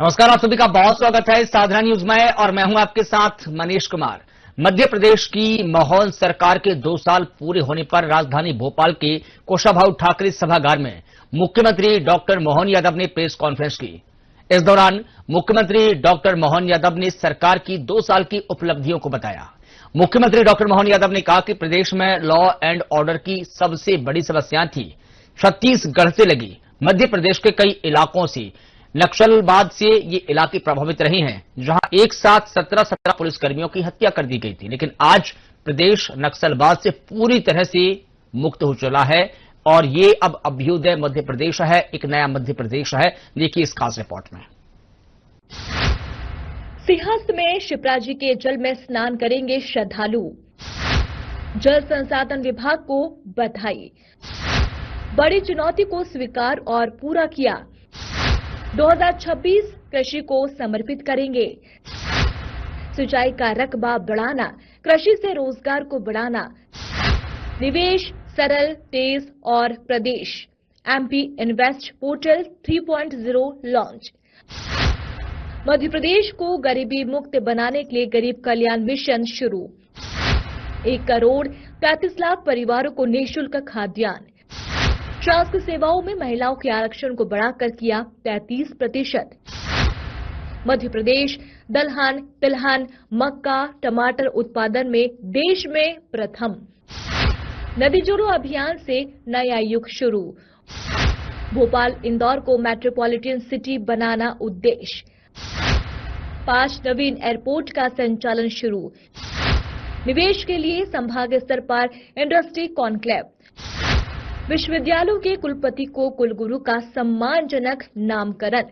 नमस्कार, आप सभी का बहुत स्वागत है साधना न्यूज में और मैं हूं आपके साथ मनीष कुमार। मध्य प्रदेश की माहौल सरकार के 2 साल पूरे होने पर राजधानी भोपाल के कुशाभाऊ ठाकरे सभागार में मुख्यमंत्री डॉक्टर मोहन यादव ने प्रेस कॉन्फ्रेंस की। इस दौरान मुख्यमंत्री डॉक्टर मोहन यादव ने सरकार की 2 साल की उपलब्धियों को बताया। मुख्यमंत्री डॉक्टर मोहन यादव ने कहा कि प्रदेश में लॉ एंड ऑर्डर की सबसे बड़ी समस्या थी छत्तीसगढ़ से लगी मध्य प्रदेश के कई इलाकों से नक्सलवाद से ये इलाके प्रभावित रहे हैं, जहां एक साथ 17 पुलिसकर्मियों की हत्या कर दी गई थी। लेकिन आज प्रदेश नक्सलवाद से पूरी तरह से मुक्त हो चला है और ये अब अभ्युदय मध्य प्रदेश है, एक नया मध्य प्रदेश है। देखिए इस खास रिपोर्ट में। सिंहस्थ में शिप्रा जी के जल में स्नान करेंगे श्रद्धालु। जल संसाधन विभाग को बधाई। बड़ी चुनौती को स्वीकार और पूरा किया। 2026 कृषि को समर्पित करेंगे। सिंचाई का रकबा बढ़ाना, कृषि से रोजगार को बढ़ाना, निवेश सरल, तेज और प्रदेश। MP invest portal 3.0 launch. Madhya Pradesh को गरीबी मुक्त बनाने के लिए गरीब कल्याण मिशन शुरू। 1 करोड़ 35 लाख परिवारों को निःशुल्क खाद्यान्न। स्वास्थ्य सेवाओं में महिलाओं के आरक्षण को बढ़ाकर किया 33%। मध्य प्रदेश दलहन, तिलहन, मक्का, टमाटर उत्पादन में देश में प्रथम। नदी जोड़ो अभियान से नया युग शुरू। भोपाल इंदौर को मेट्रोपॉलिटन सिटी बनाना उद्देश्य। 5 नवीन एयरपोर्ट का संचालन शुरू। निवेश के लिए संभाग स्तर पर इंडस्ट्री कॉन्क्लेव। विश्वविद्यालयों के कुलपति को कुलगुरु का सम्मानजनक नामकरण।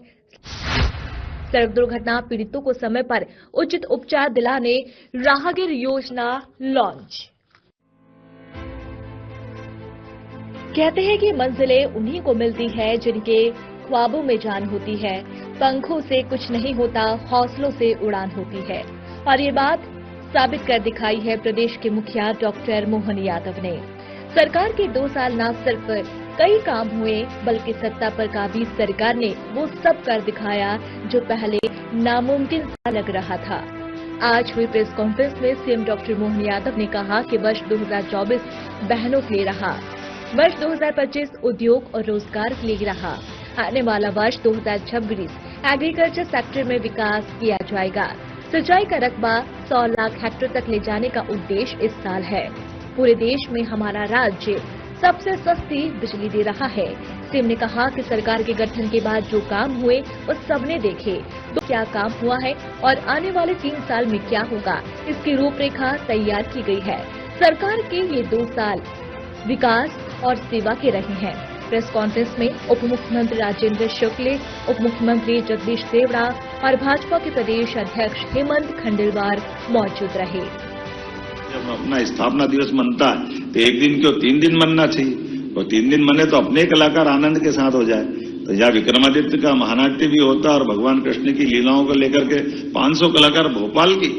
सड़क दुर्घटना पीड़ितों को समय पर उचित उपचार दिलाने राहगीर योजना लॉन्च। कहते हैं कि मंजिलें उन्हीं को मिलती है जिनके ख्वाबों में जान होती है। पंखों से कुछ नहीं होता, हौसलों से उड़ान होती है। और ये बात साबित कर दिखाई है प्रदेश के मुखिया डॉक्टर मोहन यादव ने। सरकार के 2 साल न सिर्फ कई काम हुए बल्कि सत्ता पर काबिज सरकार ने वो सब कर दिखाया जो पहले नामुमकिन सा लग रहा था। आज हुई प्रेस कॉन्फ्रेंस में सीएम डॉक्टर मोहन यादव ने कहा कि वर्ष 2024 बहनों के लिए रहा, वर्ष 2025 उद्योग और रोजगार के लिए रहा। आने वाला वर्ष 2026 एग्रीकल्चर सेक्टर में विकास किया जाएगा। सिंचाई का रकबा 100 लाख हेक्टेयर तक ले जाने का उद्देश्य इस साल है। पूरे देश में हमारा राज्य सबसे सस्ती बिजली दे रहा है। सीएम ने कहा कि सरकार के गठन के बाद जो काम हुए वो सबने देखे, तो क्या काम हुआ है और आने वाले 3 साल में क्या होगा, इसकी रूपरेखा तैयार की गई है। सरकार के ये 2 साल विकास और सेवा के रहे हैं। प्रेस कॉन्फ्रेंस में उप मुख्यमंत्री राजेंद्र शुक्ल, उप मुख्यमंत्री जगदीश देवड़ा और भाजपा के प्रदेश अध्यक्ष हेमंत खंडेलवाल मौजूद रहे। जब अपना स्थापना दिवस मनता है तो 1 दिन क्यों 3 दिन मनना चाहिए, और 3 दिन मने तो अपने कलाकार आनंद के साथ हो जाए। तो यहाँ विक्रमादित्य का महानाट्य भी होता और भगवान कृष्ण की लीलाओं को लेकर के 500 कलाकार भोपाल की,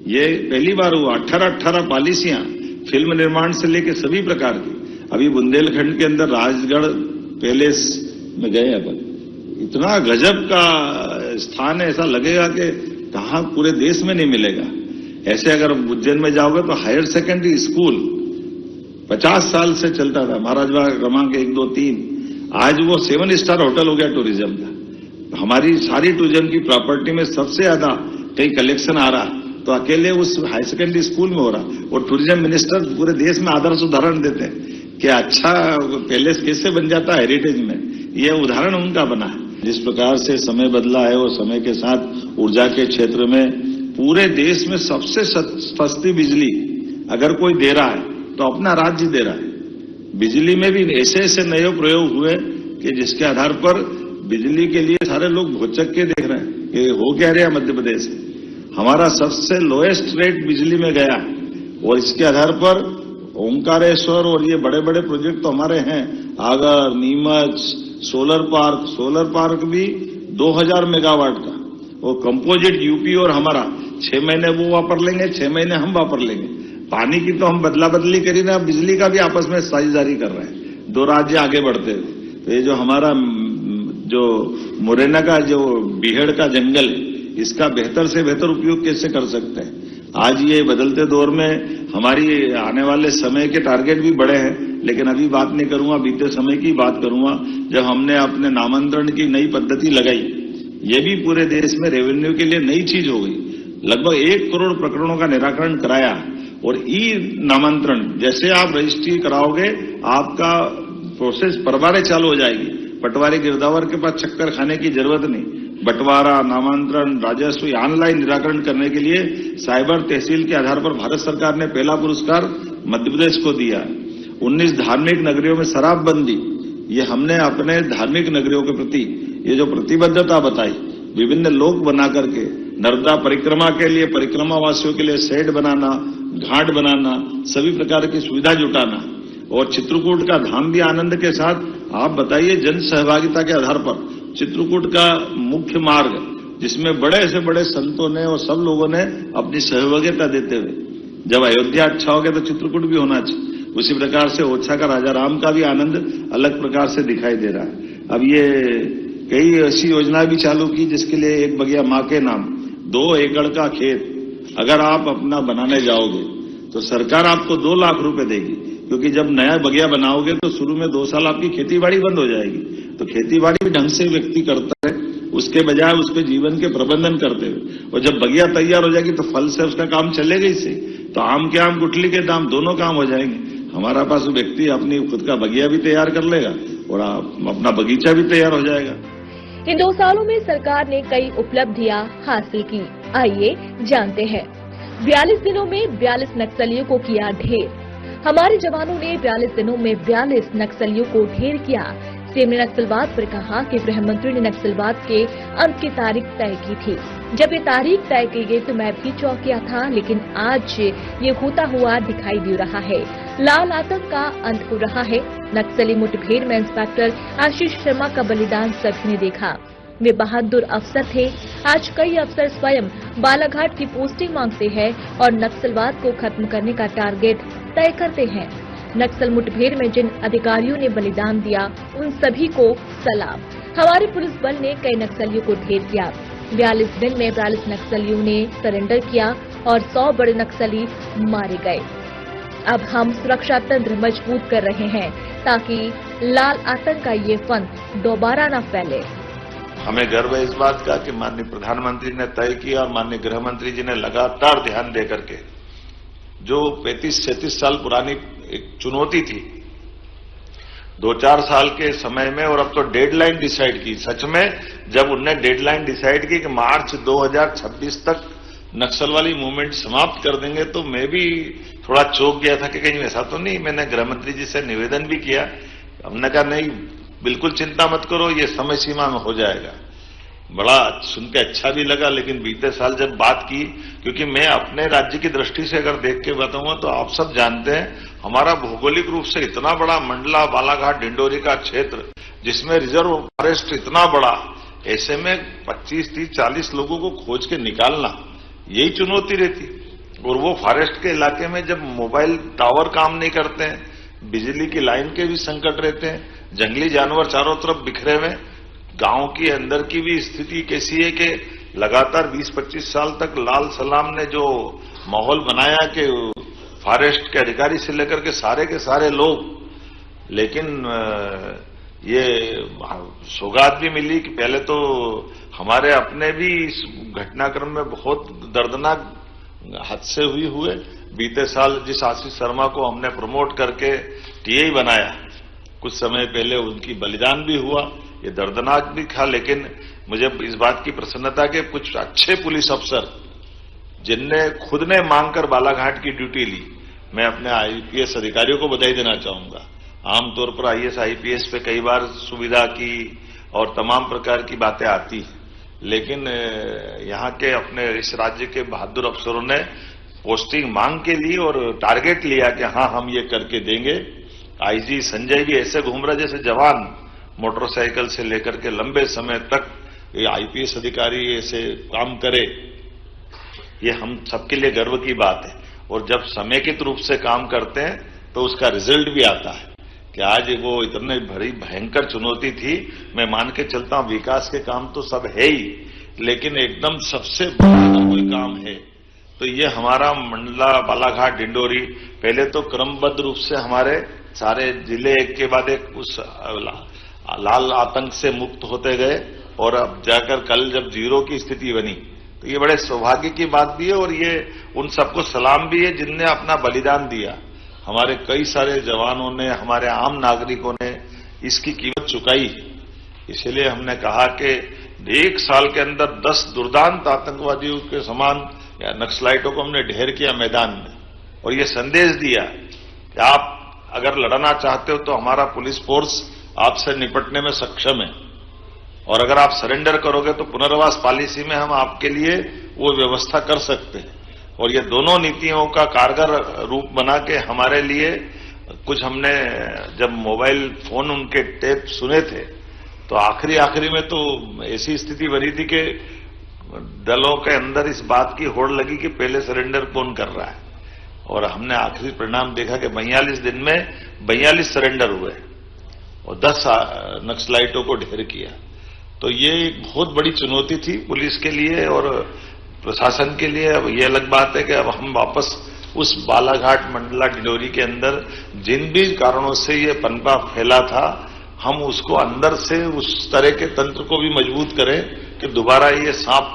ये पहली बार हुआ। 18 पॉलिसियां फिल्म निर्माण से लेकर सभी प्रकार की। अभी बुंदेलखंड के अंदर राजगढ़ पैलेस में गए अपन, इतना गजब का स्थान है, ऐसा लगेगा कि कहां पूरे देश में नहीं मिलेगा। ऐसे अगर उज्जैन में जाओगे तो हायर सेकेंडरी स्कूल 50 साल से चलता था, महाराज बाग क्रमांक 1, 2, 3, आज वो 7 स्टार होटल हो गया टूरिज्म का। हमारी सारी टूरिज्म की प्रॉपर्टी में सबसे ज्यादा कहीं कलेक्शन आ रहा तो अकेले उस हायर सेकेंडरी स्कूल में हो रहा। और टूरिज्म मिनिस्टर पूरे देश में आदर्श उदाहरण देते हैं कि अच्छा पैलेस कैसे बन जाता है हेरिटेज में, ये उदाहरण उनका बना है। जिस प्रकार से समय बदला है और समय के साथ ऊर्जा के क्षेत्र में पूरे देश में सबसे सस्ती बिजली अगर कोई दे रहा है तो अपना राज्य दे रहा है। बिजली में भी ऐसे ऐसे नए प्रयोग हुए कि जिसके आधार पर बिजली के लिए सारे लोग भौचक के देख रहे हैं कि हो क्या रहा मध्य प्रदेश हमारा सबसे लोएस्ट रेट बिजली में गया है। और इसके आधार पर ओंकारेश्वर और ये बड़े बड़े प्रोजेक्ट तो हमारे हैं, आगर, नीमच, सोलर पार्क भी 2000 मेगावाट का, वो कंपोजिट यूपी और हमारा 6 महीने वो वापर लेंगे, 6 महीने हम वापर लेंगे। पानी की तो हम बदला बदली करी ना, बिजली का भी आपस में साझेदारी कर रहे हैं, 2 राज्य आगे बढ़ते हुए। तो ये जो हमारा जो मुरैना का जो बीहड़ का जंगल है, इसका बेहतर से बेहतर उपयोग कैसे कर सकते हैं। आज ये बदलते दौर में हमारी आने वाले समय के टारगेट भी बड़े हैं, लेकिन अभी बात नहीं करूंगा, बीते समय की बात करूंगा जब हमने अपने नामांतरण की नई पद्धति लगाई। ये भी पूरे देश में रेवेन्यू के लिए नई चीज हो गई। लगभग 1 करोड़ प्रकरणों का निराकरण कराया और ई नामांतरण, जैसे आप रजिस्ट्री कराओगे आपका प्रोसेस परबारे चालू हो जाएगी। पटवारी गिरदावर के पास चक्कर खाने की जरूरत नहीं। बंटवारा, नामांतरण, राजस्व ऑनलाइन निराकरण करने के लिए साइबर तहसील के आधार पर भारत सरकार ने पहला पुरस्कार मध्य प्रदेश को दिया। 19 धार्मिक नगरियों में शराबबंदी, ये हमने अपने धार्मिक नगरियों के प्रति ये जो प्रतिबद्धता बताई, विभिन्न लोक बना करके नर्मदा परिक्रमा के लिए परिक्रमा वासियों के लिए शेड बनाना, घाट बनाना, सभी प्रकार की सुविधा जुटाना और चित्रकूट का धाम भी आनंद के साथ। आप बताइए, जन सहभागिता के आधार पर चित्रकूट का मुख्य मार्ग, जिसमें बड़े से बड़े संतों ने और सब लोगों ने अपनी सहभागिता देते हुए, जब अयोध्या अच्छा हो गया तो चित्रकूट भी होना चाहिए। उसी प्रकार से ओरछा का राजा राम का भी आनंद अलग प्रकार से दिखाई दे रहा है। अब ये कई ऐसी योजना भी चालू की जिसके लिए एक बगिया मां के नाम, 2 एकड़ का खेत अगर आप अपना बनाने जाओगे तो सरकार आपको 2 लाख रुपए देगी, क्योंकि जब नया बगिया बनाओगे तो शुरू में 2 साल आपकी खेतीबाड़ी बंद हो जाएगी। तो खेतीबाड़ी भी ढंग से व्यक्ति करता है, उसके बजाय उसके जीवन के प्रबंधन करते हुए, और जब बगिया तैयार हो जाएगी तो फल से उसका काम चलेगा ही से। तो आम के आम, गुठली के दाम, दोनों काम हो जाएंगे। हमारा पास व्यक्ति अपनी खुद का बगिया भी तैयार कर लेगा और अपना बगीचा भी तैयार हो जाएगा। इन 2 सालों में सरकार ने कई उपलब्धियां हासिल की। आइए जानते हैं। 42 दिनों में 42 नक्सलियों को किया ढेर। हमारे जवानों ने 42 दिनों में 42 नक्सलियों को ढेर किया। सीएम ने नक्सलवाद पर कहा कि गृह मंत्री ने नक्सलवाद के अंत की तारीख तय की थी। जब ये तारीख तय की गई तो मैं भी चौंकिया था, लेकिन आज ये होता हुआ दिखाई दे रहा है। लाल आतंक का अंत हो रहा है। नक्सली मुठभेड़ में इंस्पेक्टर आशीष शर्मा का बलिदान सभी ने देखा। वे बहादुर अफसर थे। आज कई अफसर स्वयं बालाघाट की पोस्टिंग मांगते हैं और नक्सलवाद को खत्म करने का टारगेट तय करते हैं। नक्सल मुठभेड़ में जिन अधिकारियों ने बलिदान दिया उन सभी को सलाम। हमारे पुलिस बल ने कई नक्सलियों को ढेर किया। 42 दिन में 42 नक्सलियों ने सरेंडर किया और 100 बड़े नक्सली मारे गए। अब हम सुरक्षा तंत्र मजबूत कर रहे हैं ताकि लाल आतंक का ये फंद दोबारा न फैले। हमें गर्व है इस बात का कि माननीय प्रधानमंत्री ने तय किया और माननीय गृह मंत्री जी ने लगातार ध्यान दे करके, जो 35-37 साल पुरानी एक चुनौती थी 2-4 साल के समय में, और अब तो डेडलाइन डिसाइड की। सच में जब उनने डेडलाइन डिसाइड की कि मार्च 2026 तक नक्सल वाली मूवमेंट समाप्त कर देंगे, तो मैं भी थोड़ा चौंक गया था कि कहीं ऐसा तो नहीं। मैंने गृह मंत्री जी से निवेदन भी किया। हमने कहा नहीं, बिल्कुल चिंता मत करो, ये समय सीमा में हो जाएगा। बड़ा सुन के अच्छा भी लगा। लेकिन बीते साल जब बात की, क्योंकि मैं अपने राज्य की दृष्टि से अगर देख के बताऊंगा तो आप सब जानते हैं हमारा भौगोलिक रूप से इतना बड़ा मंडला, बालाघाट, डिंडोरी का क्षेत्र, जिसमें रिजर्व फॉरेस्ट इतना बड़ा, ऐसे में 25, 30, 40 लोगों को खोज के निकालना यही चुनौती रहती। और वो फॉरेस्ट के इलाके में जब मोबाइल टावर काम नहीं करते हैं, बिजली की लाइन के भी संकट रहते हैं, जंगली जानवर चारों तरफ बिखरे हुए, गांव की अंदर की भी स्थिति कैसी है कि लगातार 20-25 साल तक लाल सलाम ने जो माहौल बनाया कि फॉरेस्ट के अधिकारी से लेकर के सारे लोग, लेकिन ये सौगात भी मिली कि पहले तो हमारे अपने भी इस घटनाक्रम में बहुत दर्दनाक हादसे हुए। बीते साल जिस आशीष शर्मा को हमने प्रमोट करके टीआई बनाया, कुछ समय पहले उनकी बलिदान भी हुआ। ये दर्दनाक भी था, लेकिन मुझे इस बात की प्रसन्नता के कुछ अच्छे पुलिस अफसर जिनने खुद ने मांगकर बालाघाट की ड्यूटी ली, मैं अपने आईपीएस अधिकारियों को बधाई देना चाहूंगा। आमतौर पर आईएएस आईपीएस पे कई बार सुविधा की और तमाम प्रकार की बातें आती हैं, लेकिन यहाँ के अपने इस राज्य के बहादुर अफसरों ने पोस्टिंग मांग के ली और टारगेट लिया कि हाँ हम ये करके देंगे। आईजी संजय भी ऐसे घूम रहा जैसे जवान मोटरसाइकिल से लेकर के लंबे समय तक ये आईपीएस अधिकारी ऐसे काम करे, ये हम सबके लिए गर्व की बात है। और जब समेकित रूप से काम करते हैं तो उसका रिजल्ट भी आता है कि आज वो इतने बड़ी भयंकर चुनौती थी। मैं मान के चलता हूं विकास के काम तो सब है ही, लेकिन एकदम सबसे बड़ा कोई काम है तो ये हमारा मंडला, बालाघाट, डिंडोरी पहले तो क्रमबद्ध रूप से हमारे सारे जिले एक के बाद एक उस लाल आतंक से मुक्त होते गए और अब जाकर कल जब जीरो की स्थिति बनी तो ये बड़े सौभाग्य की बात भी है और ये उन सबको सलाम भी है जिनने अपना बलिदान दिया। हमारे कई सारे जवानों ने, हमारे आम नागरिकों ने इसकी कीमत चुकाई है। इसलिए हमने कहा कि एक साल के अंदर 10 दुर्दांत आतंकवादियों के समान या नक्सलाइटों को हमने ढेर किया मैदान में और ये संदेश दिया कि आप अगर लड़ना चाहते हो तो हमारा पुलिस फोर्स आपसे निपटने में सक्षम है और अगर आप सरेंडर करोगे तो पुनर्वास पॉलिसी में हम आपके लिए वो व्यवस्था कर सकते हैं। और ये दोनों नीतियों का कारगर रूप बना के हमारे लिए कुछ हमने जब मोबाइल फोन उनके टेप सुने थे तो आखिरी में तो ऐसी स्थिति बनी थी कि दलों के अंदर इस बात की होड़ लगी कि पहले सरेंडर कौन कर रहा है और हमने आखिरी परिणाम देखा कि 42 दिन में 42 सरेंडर हुए और 10 नक्सलाइटों को ढेर किया। तो ये एक बहुत बड़ी चुनौती थी पुलिस के लिए और प्रशासन के लिए। अब ये अलग बात है कि अब हम वापस उस बालाघाट, मंडला, डिंडोरी के अंदर जिन भी कारणों से ये पनपा फैला था हम उसको अंदर से उस तरह के तंत्र को भी मजबूत करें कि दोबारा ये सांप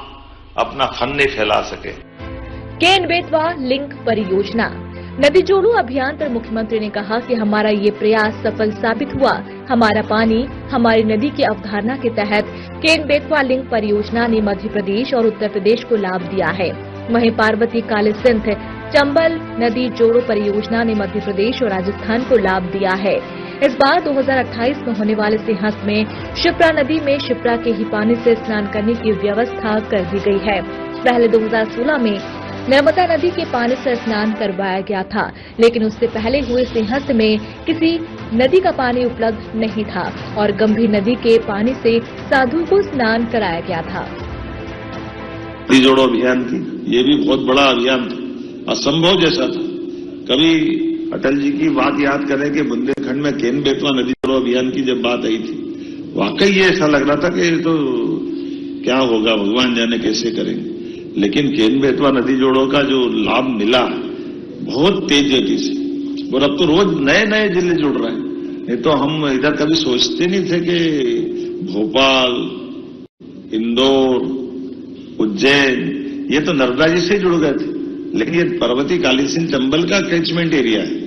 अपना फन नहीं फैला सके। केन बेतवा लिंक परियोजना नदी जोड़ो अभियान पर मुख्यमंत्री ने कहा कि हमारा ये प्रयास सफल साबित हुआ। हमारा पानी हमारी नदी की अवधारणा के तहत केन बेतवा लिंक परियोजना ने मध्य प्रदेश और उत्तर प्रदेश को लाभ दिया है। वहीं पार्वती कालीसिंध चंबल नदी जोड़ो परियोजना ने मध्य प्रदेश और राजस्थान को लाभ दिया है। इस बार 2028 में होने वाले सिंहस्थ में शिप्रा नदी में शिप्रा के ही पानी से स्नान करने की व्यवस्था कर दी गई है। पहले 2016 में नर्मदा नदी के पानी से स्नान करवाया गया था, लेकिन उससे पहले हुए सिंहस्थ में किसी नदी का पानी उपलब्ध नहीं था और गंभीर नदी के पानी से साधुओं को स्नान कराया गया था। नदी जोड़ो अभियान थी, ये भी बहुत बड़ा अभियान था, असंभव जैसा था। कभी अटल जी की बात याद करें कि बुंदेलखंड में केन बेतवा नदी जोड़ो अभियान की जब बात आई थी, वाकई ये ऐसा लग रहा था कि तो क्या होगा, भगवान जाने कैसे करेंगे। लेकिन केन बेतवा नदी जोड़ो का जो लाभ मिला बहुत तेज गति से और अब तो रोज नए नए जिले जुड़ रहे हैं। नहीं तो हम इधर कभी सोचते नहीं थे कि भोपाल, इंदौर, उज्जैन ये तो नर्मदा जी से जुड़ गए थे, लेकिन ये पार्वती कालीसिंध चंबल का कैचमेंट एरिया है।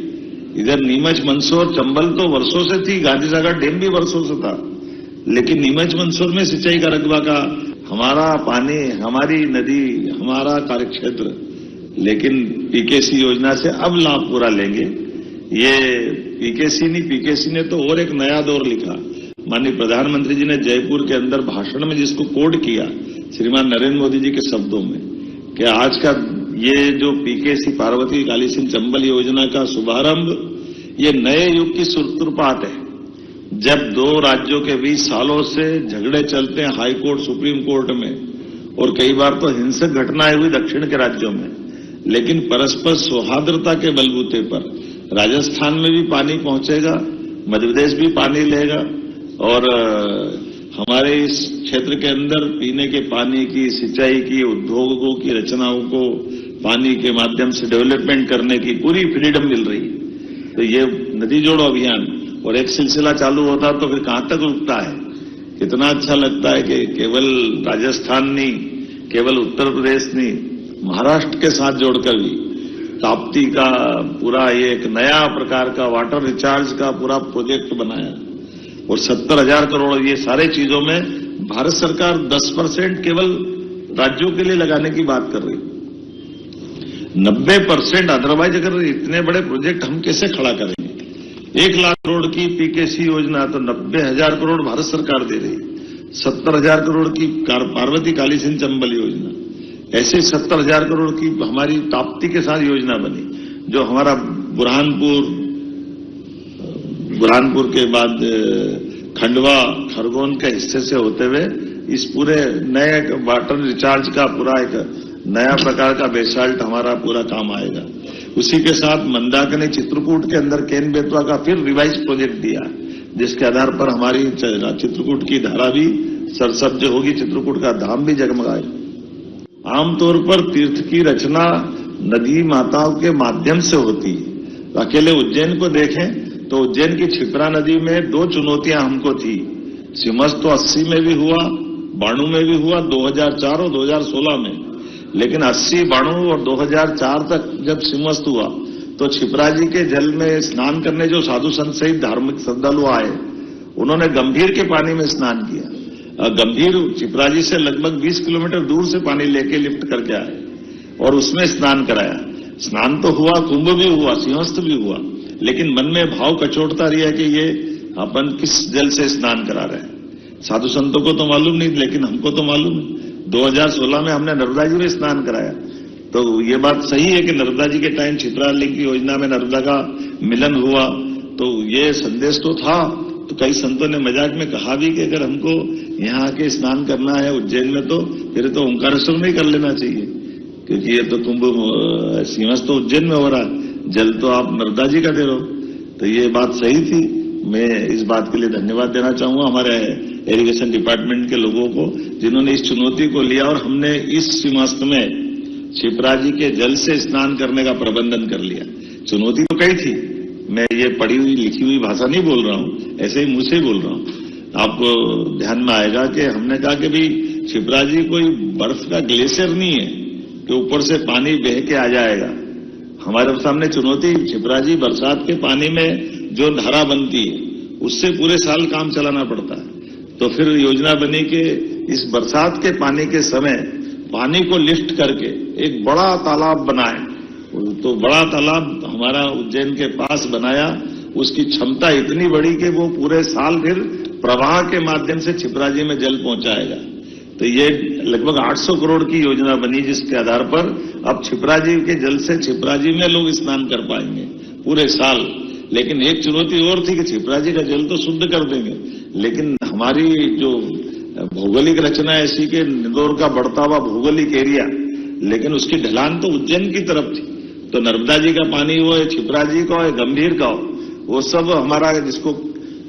इधर नीमच, मंदसौर, चंबल तो वर्षों से थी, गांधी सागर डैम भी वर्षों से था, लेकिन नीमच, मंदसौर में सिंचाई का रकबा का हमारा पानी, हमारी नदी, हमारा कार्यक्षेत्र, लेकिन पीकेसी योजना से अब लाभ पूरा लेंगे। ये पीकेसी नहीं, पीकेसी ने तो और एक नया दौर लिखा। माननीय प्रधानमंत्री जी ने जयपुर के अंदर भाषण में जिसको कोड किया श्रीमान नरेंद्र मोदी जी के शब्दों में कि आज का ये जो पीकेसी पार्वती कालीसिंध चंबल योजना का शुभारंभ ये नए युग की सूत्रपात है। जब दो राज्यों के बीच सालों से झगड़े चलते हैं हाई कोर्ट, सुप्रीम कोर्ट में और कई बार तो हिंसक घटनाएं हुई दक्षिण के राज्यों में, लेकिन परस्पर सौहार्दता के बलबूते पर राजस्थान में भी पानी पहुंचेगा, मध्य प्रदेश भी पानी लेगा और हमारे इस क्षेत्र के अंदर पीने के पानी की, सिंचाई की, उद्योगों की रचनाओं को पानी के माध्यम से डेवलपमेंट करने की पूरी फ्रीडम मिल रही है। तो ये नदी जोड़ो अभियान और एक सिलसिला चालू होता तो फिर कहां तक रुकता है। कितना अच्छा लगता है कि केवल राजस्थान नहीं, केवल उत्तर प्रदेश नहीं, महाराष्ट्र के साथ जोड़कर भी ताप्ती का पूरा ये एक नया प्रकार का वाटर रिचार्ज का पूरा प्रोजेक्ट बनाया और 70,000 करोड़ ये सारे चीजों में भारत सरकार 10% केवल राज्यों के लिए लगाने की बात कर रही, 90% अदरवाइज अगर इतने बड़े प्रोजेक्ट हम कैसे खड़ा करेंगे। 1 लाख करोड़ की पीकेसी योजना तो 90,000 करोड़ भारत सरकार दे रही, 70,000 करोड़ की पार्वती कालीसिंध चंबल योजना, ऐसे 70,000 करोड़ की हमारी ताप्ती के साथ योजना बनी, जो हमारा बुरहानपुर के बाद खंडवा, खरगोन के हिस्से से होते हुए इस पूरे नए वाटर रिचार्ज का पूरा एक नया प्रकार का बेसाल्ट हमारा पूरा काम आएगा। उसी के साथ मंदाकिनी चित्रकूट के अंदर केन बेतवा का फिर रिवाइज प्रोजेक्ट दिया, जिसके आधार पर हमारी चित्रकूट की धारा भी सरसब्ज होगी, चित्रकूट का धाम भी जगमगाएगा। आमतौर पर तीर्थ की रचना नदी माताओं के माध्यम से होती है। अकेले उज्जैन को देखें तो उज्जैन की क्षिप्रा नदी में 2 चुनौतियां हमको थी। सिमस तो 80 में भी हुआ, बाणु में भी हुआ, 2004 और 2016 में। लेकिन 80, बाणु और 2004 तक जब सिमस्त हुआ तो क्षिप्रा जी के जल में स्नान करने जो साधु संत सहित धार्मिक श्रद्धालु आए, उन्होंने गंभीर के पानी में स्नान किया। गंभीर क्षिप्रा जी से लगभग 20 किलोमीटर दूर से पानी लेके लिफ्ट करके आए और उसमें स्नान कराया। स्नान तो हुआ, कुंभ भी हुआ, सिंहस्थ भी हुआ, लेकिन मन में भाव कचोटता रहा कि ये अपन किस जल से स्नान करा रहे हैं। साधु संतों को तो मालूम नहीं, लेकिन हमको तो मालूम है। 2016 में हमने नर्मदा जी में स्नान कराया, तो ये बात सही है कि नर्मदा जी के टाइम क्षिप्रा लिंक की योजना में नर्मदा का मिलन हुआ, तो ये संदेश तो था। तो कई संतों ने मजाक में कहा भी कि अगर हमको यहाँ आके स्नान करना है उज्जैन में, तो फिर तो ओंकारेश्वर में ही कर लेना चाहिए, क्योंकि ये तो कुंभ सिंहस्थ तो उज्जैन में हो रहा है, जल तो आप नर्मदा जी का दे रहे हो। तो ये बात सही थी। मैं इस बात के लिए धन्यवाद देना चाहूंगा हमारे इरिगेशन डिपार्टमेंट के लोगों को, जिन्होंने इस चुनौती को लिया और हमने इस सिंहस्थ में क्षिप्रा जी के जल से स्नान करने का प्रबंधन कर लिया। चुनौती तो कई थी, मैं ये पढ़ी हुई लिखी हुई भाषा नहीं बोल रहा हूं, ऐसे ही मुझसे ही बोल रहा हूं। आपको ध्यान में आएगा कि हमने कहा कि भाई क्षिप्रा जी कोई बर्फ का ग्लेशियर नहीं है कि ऊपर से पानी बह के आ जाएगा। हमारे सामने चुनौती, क्षिप्रा जी बरसात के पानी में जो धारा बनती है उससे पूरे साल काम चलाना पड़ता है। तो फिर योजना बनी कि इस बरसात के पानी के समय पानी को लिफ्ट करके एक बड़ा तालाब बनाए। तो बड़ा तालाब हमारा उज्जैन के पास बनाया, उसकी क्षमता इतनी बड़ी कि वो पूरे साल फिर प्रवाह के माध्यम से क्षिप्रा जी में जल पहुंचाएगा। तो ये लगभग 800 करोड़ की योजना बनी, जिसके आधार पर अब क्षिप्रा जी के जल से क्षिप्रा जी में लोग स्नान कर पाएंगे पूरे साल। लेकिन एक चुनौती और थी कि क्षिप्रा जी का जल तो शुद्ध कर देंगे, लेकिन हमारी जो भौगोलिक रचना ऐसी कि इंदौर का बढ़ता हुआ भौगोलिक एरिया, लेकिन उसकी ढलान तो उज्जैन की तरफ थी। तो नर्मदा जी का पानी हो या क्षिप्रा जी का हो, गंभीर का हो, वो सब हमारा, जिसको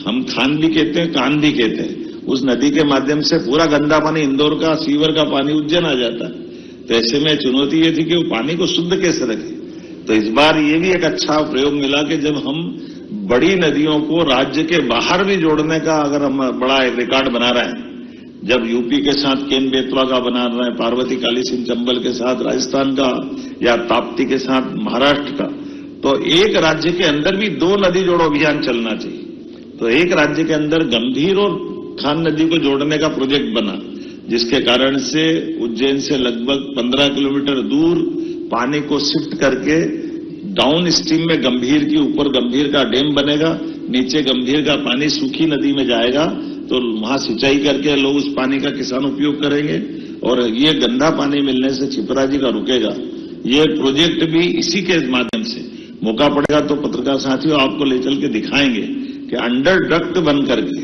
हम खान भी कहते हैं, कान भी कहते हैं, उस नदी के माध्यम से पूरा गंदा पानी, इंदौर का सीवर का पानी उज्जैन आ जाता है। तो ऐसे में चुनौती ये थी कि वो पानी को शुद्ध कैसे रखें। तो इस बार ये भी एक अच्छा प्रयोग मिला कि जब हम बड़ी नदियों को राज्य के बाहर भी जोड़ने का अगर हम बड़ा एक रिकॉर्ड बना रहे हैं, जब यूपी के साथ केन बेतवा का बना रहे हैं, पार्वती काली सिंह चंबल के साथ राजस्थान का, या ताप्ती के साथ महाराष्ट्र का, तो एक राज्य के अंदर भी 2 नदी जोड़ो अभियान चलना चाहिए। तो एक राज्य के अंदर गंभीर और खान नदी को जोड़ने का प्रोजेक्ट बना, जिसके कारण से उज्जैन से लगभग 15 किलोमीटर दूर पानी को शिफ्ट करके डाउन स्ट्रीम में गंभीर की, ऊपर गंभीर का डैम बनेगा, नीचे गंभीर का पानी सूखी नदी में जाएगा, तो वहां सिंचाई करके लोग उस पानी का किसान उपयोग करेंगे और ये गंदा पानी मिलने से क्षिप्रा जी का रुकेगा। ये प्रोजेक्ट भी इसी के माध्यम से, मौका पड़ेगा तो पत्रकार साथियों आपको ले चल के दिखाएंगे कि अंडर डक्ट बन करके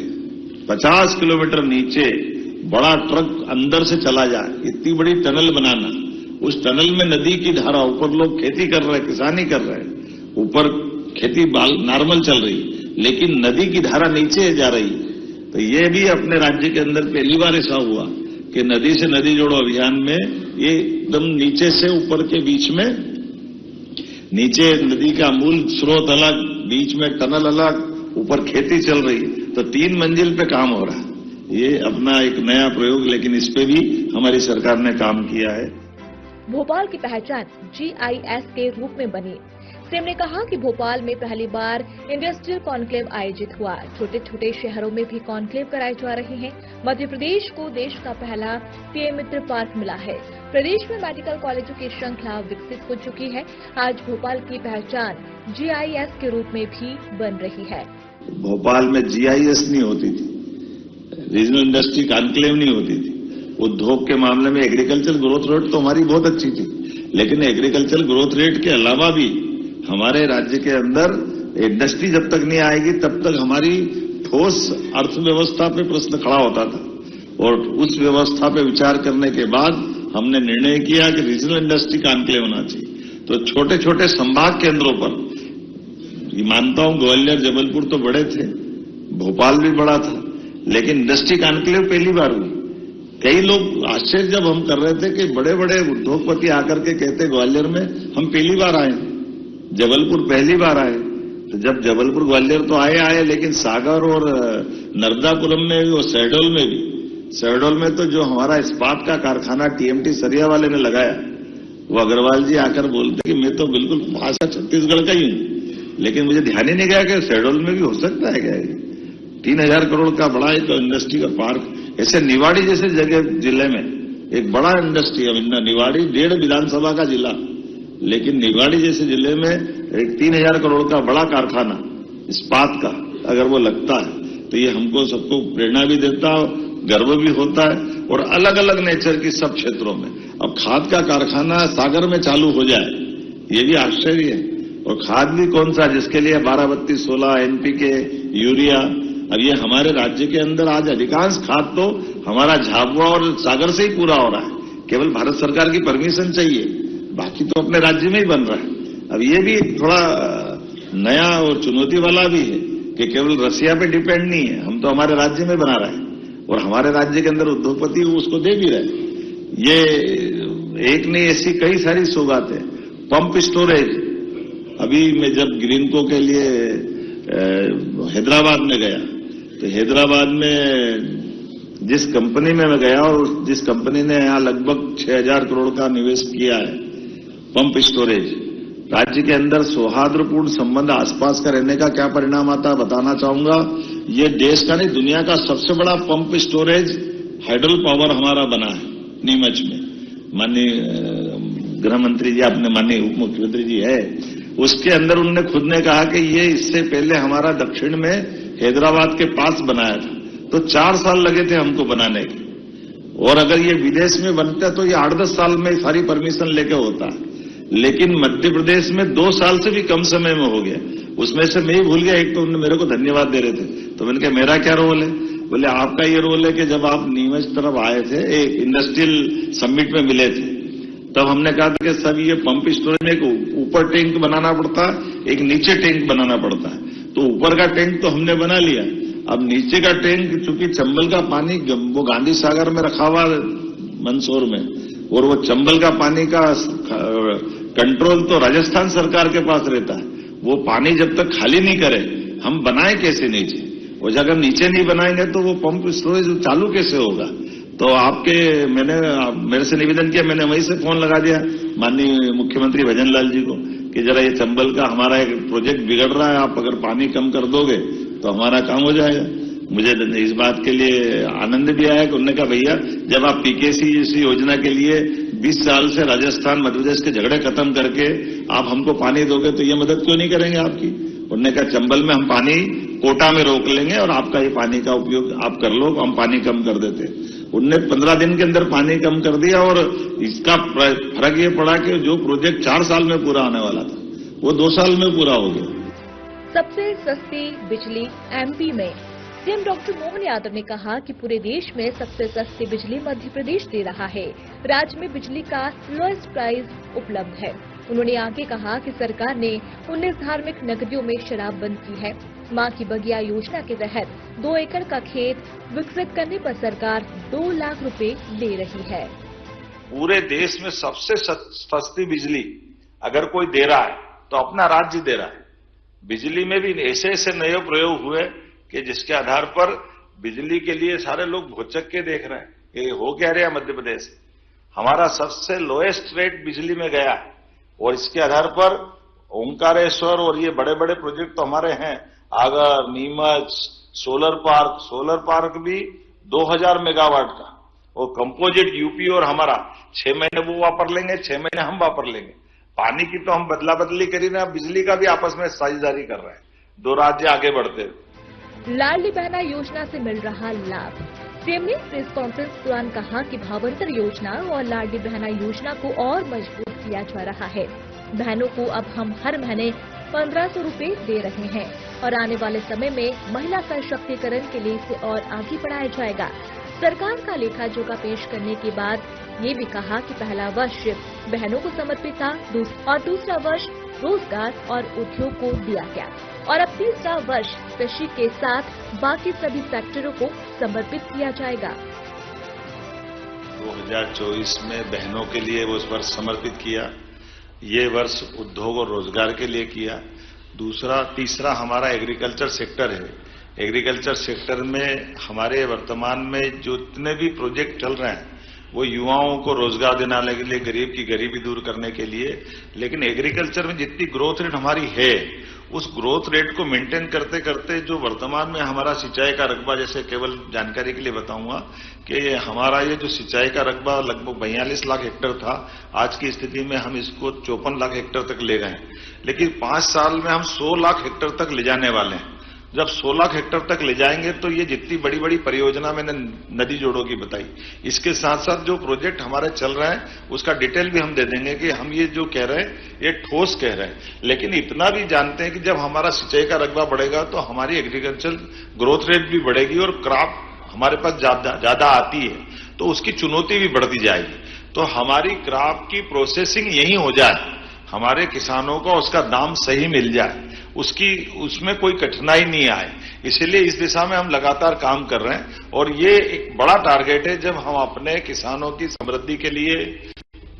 50 किलोमीटर नीचे बड़ा ट्रक अंदर से चला जाए, इतनी बड़ी टनल बनाना, उस टनल में नदी की धारा, ऊपर लोग खेती कर रहे हैं, किसानी कर रहे हैं, ऊपर खेती नॉर्मल चल रही, लेकिन नदी की धारा नीचे जा रही। तो ये भी अपने राज्य के अंदर पहली बार ऐसा हुआ कि नदी से नदी जोड़ो अभियान में ये एकदम नीचे से ऊपर के बीच में, नीचे नदी का मूल स्रोत अलग, बीच में टनल अलग, ऊपर खेती चल रही, तो 3 मंजिल पे काम हो रहा है। ये अपना एक नया प्रयोग, लेकिन इस पे भी हमारी सरकार ने काम किया है। भोपाल की पहचान GIS के रूप में बनी। सीएम ने कहा कि भोपाल में पहली बार इंडस्ट्रियल कॉन्क्लेव आयोजित हुआ। छोटे छोटे शहरों में भी कॉन्क्लेव कराए जा रहे हैं। मध्य प्रदेश को देश का पहला PM मित्र पार्क मिला है। प्रदेश में मेडिकल कॉलेजों की श्रृंखला विकसित हो चुकी है। आज भोपाल की पहचान GIS के रूप में भी बन रही है। भोपाल में GIS नहीं होती थी, रीजनल इंडस्ट्री कॉन्क्लेव नहीं होती थी। उद्योग के मामले में एग्रीकल्चर ग्रोथ रेट तो हमारी बहुत अच्छी थी, लेकिन एग्रीकल्चर ग्रोथ रेट के अलावा भी हमारे राज्य के अंदर इंडस्ट्री जब तक नहीं आएगी तब तक हमारी ठोस अर्थव्यवस्था पे प्रश्न खड़ा होता था। और उस व्यवस्था पे विचार करने के बाद हमने निर्णय किया कि रीजनल इंडस्ट्री कॉन्क्लेव होना चाहिए। तो छोटे छोटे संभाग केंद्रों पर, ये मानता हूं ग्वालियर जबलपुर तो बड़े थे, भोपाल भी बड़ा था, लेकिन इंडस्ट्री कॉन्क्लेव पहली बार हुई। कई लोग आश्चर्य जब हम कर रहे थे कि बड़े बड़े उद्योगपति आकर के कहते ग्वालियर में हम पहली बार आए, जबलपुर पहली बार आए। तो जब जबलपुर ग्वालियर तो आए, लेकिन सागर और नर्मदापुरम में भी और शहडोल में तो जो हमारा इस्पात का कारखाना टीएमटी सरिया वाले ने लगाया, वो अग्रवाल जी आकर बोलते कि मैं तो बिल्कुल भाषा छत्तीसगढ़ का ही हूं, लेकिन मुझे ध्यान ही नहीं गया कि शहडोल में भी हो सकता है क्या। 3000 करोड़ का बड़ा एक इंडस्ट्री का पार्क, ऐसे निवाड़ी जैसे जगह जिले में एक बड़ा इंडस्ट्री है। निवाड़ी 1.5 विधानसभा का जिला, लेकिन निवाड़ी जैसे जिले में एक 3000 करोड़ का बड़ा कारखाना इस्पात का अगर वो लगता है तो ये हमको सबको प्रेरणा भी देता है, गर्व भी होता है। और अलग अलग नेचर की सब क्षेत्रों में अब खाद का कारखाना सागर में चालू हो जाए, ये भी आश्चर्य है। और खाद भी कौन सा, जिसके लिए 12-32-16 एनपीके, यूरिया। अब ये हमारे राज्य के अंदर आज अधिकांश खाद तो हमारा झाबुआ और सागर से ही पूरा हो रहा है, केवल भारत सरकार की परमिशन चाहिए, बाकी तो अपने राज्य में ही बन रहा है। अब ये भी थोड़ा नया और चुनौती वाला भी है कि केवल रसिया पे डिपेंड नहीं है, हम तो हमारे राज्य में बना रहे हैं और हमारे राज्य के अंदर उद्योगपति उसको दे भी रहे। ये एक नहीं, ऐसी कई सारी सौगातें। पंप स्टोरेज, अभी मैं जब ग्रीनको के लिए हैदराबाद में गया तो हैदराबाद में जिस कंपनी में मैं गया और जिस कंपनी ने यहां लगभग 6000 करोड़ का निवेश किया है पंप स्टोरेज, राज्य के अंदर सौहार्दपूर्ण संबंध आसपास का रहने का क्या परिणाम आता है बताना चाहूंगा। ये देश का नहीं दुनिया का सबसे बड़ा पंप स्टोरेज हाइडल पावर हमारा बना है नीमच में। माननीय गृह मंत्री जी, आपने माननीय उप मुख्यमंत्री जी है, उसके अंदर उन्होंने खुद ने कहा कि ये इससे पहले हमारा दक्षिण में हैदराबाद के पास बनाया था, तो 4 साल लगे थे हमको बनाने के, और अगर ये विदेश में बनता तो ये 8-10 साल में सारी परमिशन लेके होता, लेकिन मध्य प्रदेश में 2 साल से भी कम समय में हो गया। उसमें से मैं ही भूल गया, एक तो उन्होंने मेरे को धन्यवाद दे रहे थे, तो मैंने कहा मेरा क्या रोल है, बोले आपका ये रोल है कि जब आप नीमच तरफ आए थे एक इंडस्ट्रियल समिट में मिले थे, तब हमने कहा था कि सब ये पंप स्टोरेज में एक ऊपर टैंक बनाना पड़ता है, एक नीचे टैंक बनाना पड़ता है। तो ऊपर का टैंक तो हमने बना लिया, अब नीचे का टैंक चूंकि चंबल का पानी वो गांधी सागर में रखा हुआ मंदसौर में, और वो चंबल का पानी का कंट्रोल तो राजस्थान सरकार के पास रहता है, वो पानी जब तक खाली नहीं करे हम बनाए कैसे नीचे, और जब हम नीचे नहीं बनाएंगे तो वो पंप स्टोरेज चालू कैसे होगा। तो मैंने मेरे से निवेदन किया, मैंने वहीं से फोन लगा दिया माननीय मुख्यमंत्री भजन लाल जी को कि जरा ये चंबल का हमारा एक प्रोजेक्ट बिगड़ रहा है, आप अगर पानी कम कर दोगे तो हमारा काम हो जाएगा। मुझे इस बात के लिए आनंद भी आया कि उन्होंने कहा भैया जब आप पीकेसी जैसी योजना के लिए 20 साल से राजस्थान मध्य प्रदेश के झगड़े खत्म करके आप हमको पानी दोगे तो ये मदद क्यों नहीं करेंगे आपकी। उन्होंने कहा चंबल में हम पानी कोटा में रोक लेंगे और आपका ये पानी का उपयोग आप कर लो, हम पानी कम कर देते। उनने 15 दिन के अंदर पानी कम कर दिया, और इसका फर्क ये पड़ा कि जो प्रोजेक्ट 4 साल में पूरा होने वाला था वो 2 साल में पूरा हो गया। सबसे सस्ती बिजली एमपी में सीएम डॉक्टर मोहन यादव ने कहा कि पूरे देश में सबसे सस्ती बिजली मध्य प्रदेश दे रहा है। राज्य में बिजली का लोएस्ट प्राइस उपलब्ध है। उन्होंने आगे कहा कि सरकार ने 19 धार्मिक नगरियों में शराब बंद की है। मां की बगिया योजना के तहत 2 एकड़ का खेत विकसित करने पर सरकार 2 लाख रुपए दे रही है। पूरे देश में सबसे सस्ती बिजली अगर कोई दे रहा है तो अपना राज्य दे रहा है। बिजली में भी ऐसे ऐसे नए प्रयोग हुए कि जिसके आधार पर बिजली के लिए सारे लोग भौचक के देख रहे हैं कि हो क्या रहा मध्य प्रदेश। हमारा सबसे लोएस्ट रेट बिजली में गया, और इसके आधार पर ओंकारेश्वर और ये बड़े बड़े प्रोजेक्ट तो हमारे हैं, आगर, नीमच, सोलर पार्क भी 2000 मेगावाट का, और कंपोजिट यूपी और हमारा 6 महीने वो वापर लेंगे, 6 महीने हम वापर लेंगे। पानी की तो हम बदला बदली करी ना, बिजली का भी आपस में साझेदारी कर रहे हैं, 2 राज्य आगे बढ़ते हैं। लाडली बहना योजना से मिल रहा लाभ। सीएम ने प्रेस कॉन्फ्रेंस के दौरान कहा कि भावांतर योजना और लाडली बहना योजना को और मजबूत किया जा रहा है। बहनों को अब हम हर महीने 1500 रुपए दे रहे हैं और आने वाले समय में महिला सशक्तिकरण के लिए इसे और आगे बढ़ाया जाएगा। सरकार का लेखा जोखा पेश करने के बाद ये भी कहा कि पहला वर्ष बहनों को समर्पित था और दूसरा वर्ष रोजगार और उद्योग को दिया गया और अब तीसरा वर्ष कृषि के साथ बाकी सभी सेक्टरों को समर्पित किया जाएगा। 2024 में बहनों के लिए वो वर्ष समर्पित किया, ये वर्ष उद्योग और रोजगार के लिए किया। तीसरा हमारा एग्रीकल्चर सेक्टर है। एग्रीकल्चर सेक्टर में हमारे वर्तमान में जो जितने भी प्रोजेक्ट चल रहे हैं वो युवाओं को रोजगार दिलाने के लिए, गरीब की गरीबी दूर करने के लिए। लेकिन एग्रीकल्चर में जितनी ग्रोथ रेट हमारी है उस ग्रोथ रेट को मेंटेन करते करते जो वर्तमान में हमारा सिंचाई का रकबा, जैसे केवल जानकारी के लिए बताऊंगा कि हमारा ये जो सिंचाई का रकबा लगभग 42 लाख हेक्टेयर था, आज की स्थिति में हम इसको 54 लाख हेक्टेयर तक ले गए हैं। लेकिन 5 साल में हम 100 लाख हेक्टेयर तक ले जाने वाले हैं। जब 100 लाख हेक्टेयर तक ले जाएंगे तो ये जितनी बड़ी बड़ी परियोजना मैंने नदी जोड़ों की बताई, इसके साथ साथ जो प्रोजेक्ट हमारे चल रहे हैं उसका डिटेल भी हम दे देंगे कि हम ये जो कह रहे हैं ये ठोस कह रहे हैं। लेकिन इतना भी जानते हैं कि जब हमारा सिंचाई का रकबा बढ़ेगा तो हमारी एग्रीकल्चर ग्रोथ रेट भी बढ़ेगी और क्रॉप हमारे पास ज्यादा आती है तो उसकी चुनौती भी बढ़ती जाएगी। तो हमारी क्रॉप की प्रोसेसिंग यही हो जाए, हमारे किसानों को उसका दाम सही मिल जाए, उसमें कोई कठिनाई नहीं आए, इसलिए इस दिशा में हम लगातार काम कर रहे हैं। और ये एक बड़ा टारगेट है जब हम अपने किसानों की समृद्धि के लिए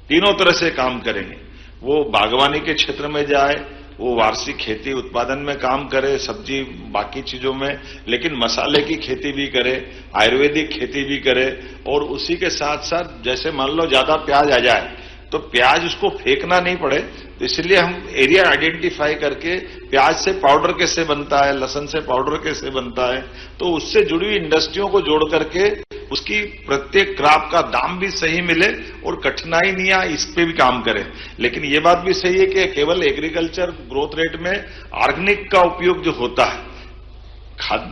तीनों तरह से काम करेंगे। वो बागवानी के क्षेत्र में जाए, वो वार्षिक खेती उत्पादन में काम करे, सब्जी बाकी चीजों में, लेकिन मसाले की खेती भी करे, आयुर्वेदिक खेती भी करे। और उसी के साथ साथ जैसे मान लो ज्यादा प्याज आ जाए तो प्याज उसको फेंकना नहीं पड़े, तो इसलिए हम एरिया आइडेंटिफाई करके प्याज से पाउडर कैसे बनता है, लहसुन से पाउडर कैसे बनता है, तो उससे जुड़ी हुई इंडस्ट्रियों को जोड़ करके उसकी प्रत्येक क्रॉप का दाम भी सही मिले और कठिनाई नहीं आए, इस पे भी काम करें। लेकिन ये बात भी सही है कि केवल एग्रीकल्चर ग्रोथ रेट में ऑर्गेनिक का उपयोग जो होता है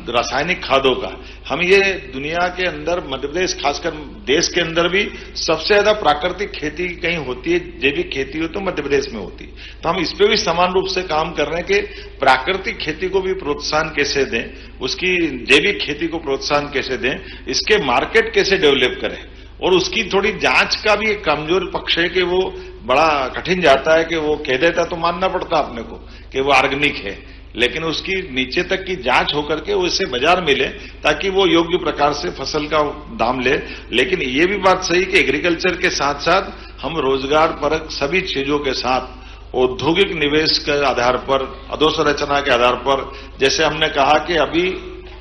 रासायनिक खादों का, हम ये दुनिया के अंदर मध्य प्रदेश खासकर देश के अंदर भी सबसे ज्यादा प्राकृतिक खेती कहीं होती है, जैविक खेती हो तो मध्य प्रदेश में होती है। तो हम इस पे भी समान रूप से काम कर रहे हैं कि प्राकृतिक खेती को भी प्रोत्साहन कैसे दें, उसकी जैविक खेती को प्रोत्साहन कैसे दें, इसके मार्केट कैसे डेवलप करें। और उसकी थोड़ी जांच का भी एक कमजोर पक्ष है कि वो बड़ा कठिन जाता है कि वो कह देता तो मानना पड़ता अपने को कि वो ऑर्गेनिक है, लेकिन उसकी नीचे तक की जांच होकर के उसे बाजार मिले ताकि वो योग्य प्रकार से फसल का दाम ले। लेकिन ये भी बात सही कि एग्रीकल्चर के साथ साथ हम रोजगार परक सभी चीजों के साथ औद्योगिक निवेश के आधार पर, अधोसंरचना के आधार पर, जैसे हमने कहा कि अभी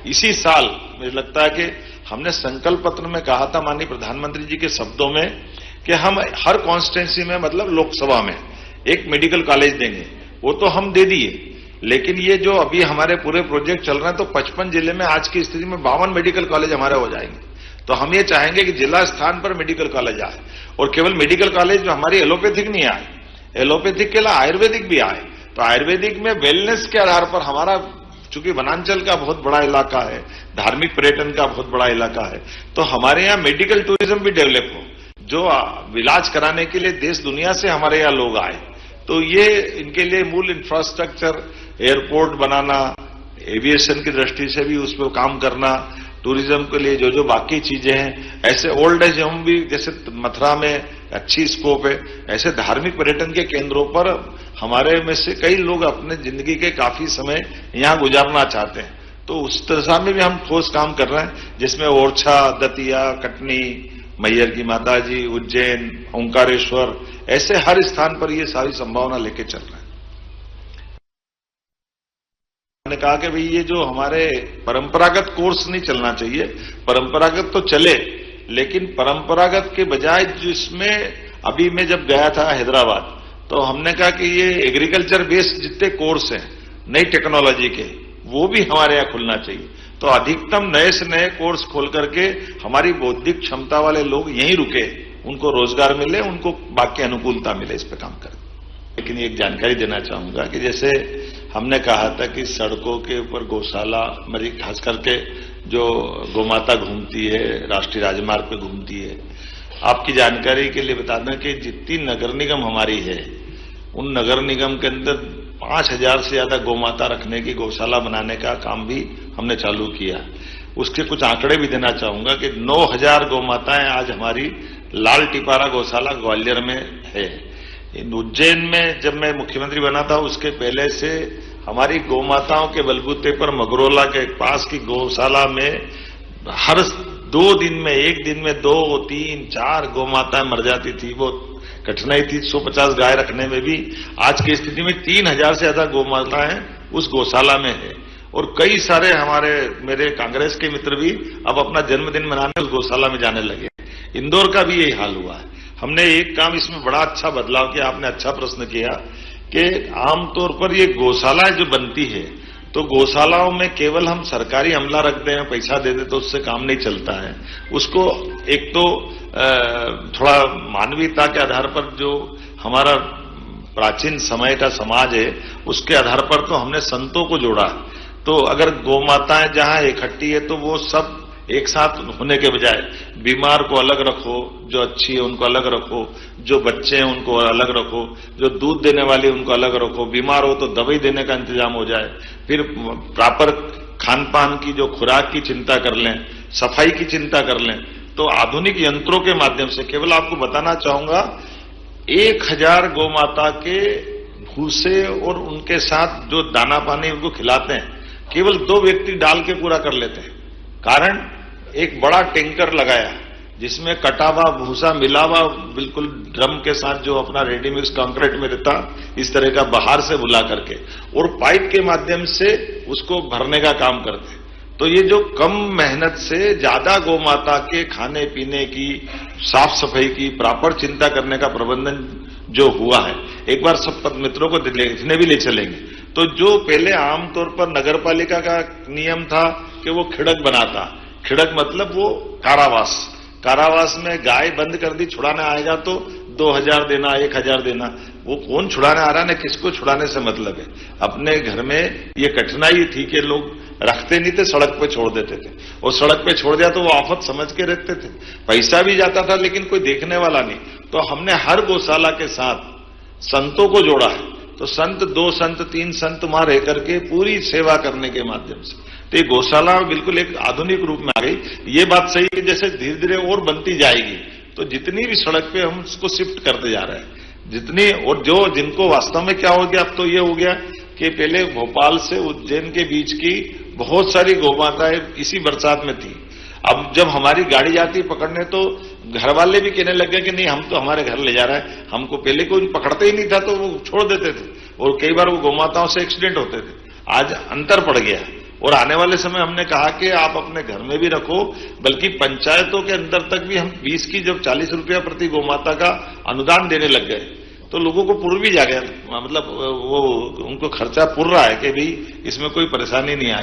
इसी साल मुझे लगता है कि हमने संकल्प पत्र में कहा था माननीय प्रधानमंत्री जी के शब्दों में कि हम हर कॉन्स्टिट्यूंसी में मतलब लोकसभा में एक मेडिकल कॉलेज देंगे। वो तो हम दे दिए, लेकिन ये जो अभी हमारे पूरे प्रोजेक्ट चल रहे हैं तो 55 जिले में आज की स्थिति में 52 मेडिकल कॉलेज हमारे हो जाएंगे। तो हम ये चाहेंगे कि जिला स्थान पर मेडिकल कॉलेज आए और केवल मेडिकल कॉलेज जो हमारी एलोपैथिक नहीं आए, एलोपैथिक के लिए आयुर्वेदिक भी आए। तो आयुर्वेदिक में वेलनेस के आधार पर हमारा चूंकि वनांचल का बहुत बड़ा इलाका है, धार्मिक पर्यटन का बहुत बड़ा इलाका है, तो हमारे यहाँ मेडिकल टूरिज्म भी डेवलप हो, जो इलाज कराने के लिए देश दुनिया से हमारे यहाँ लोग आए। तो ये इनके लिए मूल इंफ्रास्ट्रक्चर, एयरपोर्ट बनाना, एविएशन की दृष्टि से भी उस पर काम करना, टूरिज्म के लिए जो जो बाकी चीजें हैं, ऐसे ओल्ड एज होम भी जैसे मथुरा में अच्छी स्कोप है, ऐसे धार्मिक पर्यटन के केंद्रों पर हमारे में से कई लोग अपने जिंदगी के काफी समय यहां गुजारना चाहते हैं। तो उस दिशा में भी हम ठोस काम कर रहे हैं, जिसमें ओरछा, दतिया, कटनी, मैयर की माताजी, उज्जैन, ओंकारेश्वर, ऐसे हर स्थान पर ये सारी संभावना लेके चल रहे हैं। मैंने कहा कि भाई ये जो हमारे परंपरागत कोर्स नहीं चलना चाहिए, परंपरागत तो चले, लेकिन परंपरागत के बजाय जिसमें अभी मैं जब गया था हैदराबाद तो हमने कहा कि ये एग्रीकल्चर बेस्ड जितने कोर्स हैं नई टेक्नोलॉजी के, वो भी हमारे यहाँ खुलना चाहिए। तो अधिकतम नए से नए कोर्स खोल करके हमारी बौद्धिक क्षमता वाले लोग यहीं रुके, उनको रोजगार मिले, उनको बाकी अनुकूलता मिले, इस पर काम करें। लेकिन एक जानकारी देना चाहूंगा कि जैसे हमने कहा था कि सड़कों के ऊपर गौशाला, मेरी खास करके जो गोमाता घूमती है, राष्ट्रीय राजमार्ग पे घूमती है, आपकी जानकारी के लिए बता दें कि जितनी नगर निगम हमारी है उन नगर निगम के अंदर 5000 से ज्यादा गौमाता रखने की गौशाला बनाने का काम भी हमने चालू किया। उसके कुछ आंकड़े भी देना चाहूंगा कि 9000 गौमाताएं आज हमारी लाल टिपारा गौशाला ग्वालियर में है। उज्जैन में जब मैं मुख्यमंत्री बना था उसके पहले से हमारी गौमाताओं के बलबूते पर मगरौला के पास की गौशाला में हर 2 दिन में, एक दिन में 2, 3, 4 गौमाताएं मर जाती थी। वो कठिनाई थी 150 गाय रखने में भी। आज की स्थिति में 3000 से ज्यादा गौमाताएं उस गौशाला में है और कई सारे हमारे मेरे कांग्रेस के मित्र भी अब अपना जन्मदिन मनाने उस गौशाला में जाने लगे। इंदौर का भी यही हाल हुआ है। हमने एक काम इसमें बड़ा अच्छा बदलाव किया, आपने अच्छा प्रश्न किया कि आमतौर पर ये गौशालाएं जो बनती है तो गौशालाओं में केवल हम सरकारी अमला रख दें, पैसा दे दें तो उससे काम नहीं चलता है। उसको एक तो थोड़ा मानवीयता के आधार पर जो हमारा प्राचीन समय का समाज है उसके आधार पर तो हमने संतों को जोड़ा। तो अगर गौमाताएं जहां इकट्ठी है तो वो सब एक साथ होने के बजाय बीमार को अलग रखो, जो अच्छी है उनको अलग रखो, जो बच्चे हैं उनको अलग रखो, जो दूध देने वाले उनको अलग रखो, बीमार हो तो दवाई देने का इंतजाम हो जाए, फिर प्रॉपर खान पान की जो खुराक की चिंता कर लें, सफाई की चिंता कर लें। तो आधुनिक यंत्रों के माध्यम से केवल आपको बताना चाहूंगा 1000 गौमाता के भूसे और उनके साथ जो दाना पानी उनको खिलाते हैं केवल 2 व्यक्ति डाल के पूरा कर लेते हैं। कारण एक बड़ा टैंकर लगाया जिसमें कटा हुआ भूसा मिला हुआ बिल्कुल ड्रम के साथ जो अपना रेडी मिक्स कंक्रीट में रहता इस तरह का बाहर से बुला करके और पाइप के माध्यम से उसको भरने का काम करते। तो ये जो कम मेहनत से ज्यादा गौमाता के खाने पीने की, साफ सफाई की प्रॉपर चिंता करने का प्रबंधन जो हुआ है, एक बार सब मित्रों को देखने भी ले चलेंगे। तो जो पहले आमतौर पर नगर पालिका का नियम था कि वो खिड़क बनाता, खिड़क मतलब वो कारावास, कारावास में गाय बंद कर दी, छुड़ाने आएगा तो 2000 देना, 1000 देना। वो कौन छुड़ाने आ रहा है, किसको छुड़ाने से मतलब है। अपने घर में ये कठिनाई थी कि लोग रखते नहीं थे, सड़क पे छोड़ देते थे और सड़क पे छोड़ दिया तो वो आफत समझ के रखते थे, पैसा भी जाता था लेकिन कोई देखने वाला नहीं। तो हमने हर गौशाला के साथ संतों को जोड़ा है। तो संत 2 संत 3 संत वहां रह करके पूरी सेवा करने के माध्यम से तो ये गौशाला बिल्कुल एक आधुनिक रूप में आ गई। ये बात सही है, जैसे धीरे धीरे और बनती जाएगी तो जितनी भी सड़क पे हम उसको शिफ्ट करते जा रहे हैं, जितनी और जो जिनको वास्तव में क्या हो गया, अब तो ये हो गया कि पहले भोपाल से उज्जैन के बीच की बहुत सारी गौमाताएं इसी बरसात में थी। अब जब हमारी गाड़ी जाती पकड़ने तो घर वाले भी कहने लग गए कि नहीं हम तो हमारे घर ले जा रहा है, हमको पहले कोई पकड़ते ही नहीं था तो वो छोड़ देते थे और कई बार वो गौमाताओं से एक्सीडेंट होते थे। आज अंतर पड़ गया और आने वाले समय हमने कहा कि आप अपने घर में भी रखो, बल्कि पंचायतों के अंदर तक भी हम 20 की जब 40 रुपया प्रति गौमाता का अनुदान देने लग गए तो लोगों को पुर भी जा गया, मतलब वो उनको खर्चा पुर रहा है कि भाई इसमें कोई परेशानी नहीं आएगी।